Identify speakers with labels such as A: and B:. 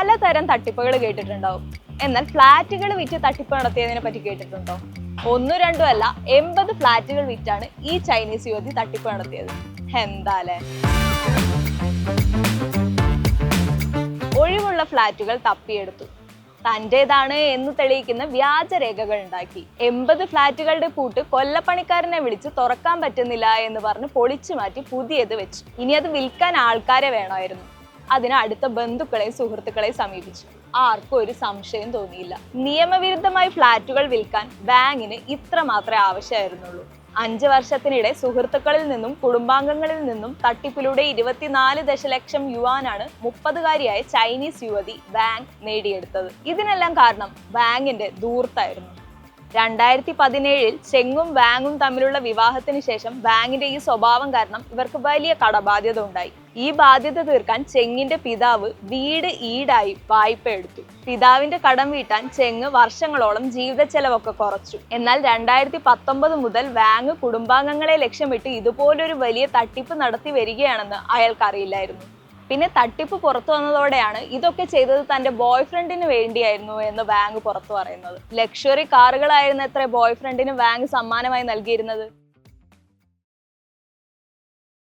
A: പലതരം തട്ടിപ്പുകൾ കേട്ടിട്ടുണ്ടാവും. എന്നാൽ ഫ്ലാറ്റുകൾ വിറ്റ് തട്ടിപ്പ് നടത്തിയതിനെ പറ്റി കേട്ടിട്ടുണ്ടോ? ഒന്നും രണ്ടും അല്ല, 80 ഫ്ലാറ്റുകൾ വിറ്റാണ് ഈ ചൈനീസ് യുവതി തട്ടിപ്പ് നടത്തിയത്. എന്താലേ. ഒഴിവുള്ള ഫ്ലാറ്റുകൾ തപ്പിയെടുത്തു. തന്റേതാണ് എന്ന് തെളിയിക്കുന്ന വ്യാജരേഖകൾ ഉണ്ടാക്കി. 80 ഫ്ലാറ്റുകളുടെ പൂട്ട് കൊല്ലപ്പണിക്കാരനെ വിളിച്ച് തുറക്കാൻ പറ്റുന്നില്ല എന്ന് പറഞ്ഞ് പൊളിച്ചു മാറ്റി പുതിയത് വെച്ചു. ഇനി അത് വിൽക്കാൻ ആൾക്കാരെ വേണമായിരുന്നു. അതിന് അടുത്ത ബന്ധുക്കളെയും സുഹൃത്തുക്കളെയും സമീപിച്ചു. ആർക്കും ഒരു സംശയം തോന്നിയില്ല. നിയമവിരുദ്ധമായി ഫ്ലാറ്റുകൾ വിൽക്കാൻ ബാങ്കിന് ഇത്ര മാത്രമേ ആവശ്യമായിരുന്നുള്ളൂ. 5 വർഷത്തിനിടെ സുഹൃത്തുക്കളിൽ നിന്നും കുടുംബാംഗങ്ങളിൽ നിന്നും തട്ടിപ്പിലൂടെ 24 ദശലക്ഷം യുവാനാണ് 30കാരിയായ ചൈനീസ് യുവതി ബാങ്ക് നേടിയെടുത്തത്. ഇതിനെല്ലാം കാരണം ബാങ്കിന്റെ ധൂർത്തായിരുന്നു. 2017 ചെങ്ങും വാങ്ങും തമ്മിലുള്ള വിവാഹത്തിന് ശേഷം ബാങ്കിന്റെ ഈ സ്വഭാവം കാരണം ഇവർക്ക് വലിയ കടബാധ്യത ഉണ്ടായി. ഈ ബാധ്യത തീർക്കാൻ ചെങ്ങിന്റെ പിതാവ് വീട് ഈടായി വായ്പ എടുത്തു. പിതാവിന്റെ കടം വീട്ടാൻ ചെങ്ങ് വർഷങ്ങളോളം ജീവിത ചെലവൊക്കെ കുറച്ചു. എന്നാൽ 2019 മുതൽ വാങ് കുടുംബാംഗങ്ങളെ ലക്ഷ്യമിട്ട് ഇതുപോലൊരു വലിയ തട്ടിപ്പ് നടത്തി വരികയാണെന്ന് അയാൾക്കറിയില്ലായിരുന്നു. പിന്നെ തട്ടിപ്പ് പുറത്തു വന്നതോടെയാണ് ഇതൊക്കെ ചെയ്തത് തന്റെ ബോയ്ഫ്രണ്ടിന് വേണ്ടിയായിരുന്നു എന്ന് വാങ് പുറത്തു പറയുന്നത്. ലക്ഷറി കാറുകളായിരുന്നു എത്ര ബോയ്ഫ്രണ്ടിന് വാങ് സമ്മാനമായി നൽകിയിരുന്നത്.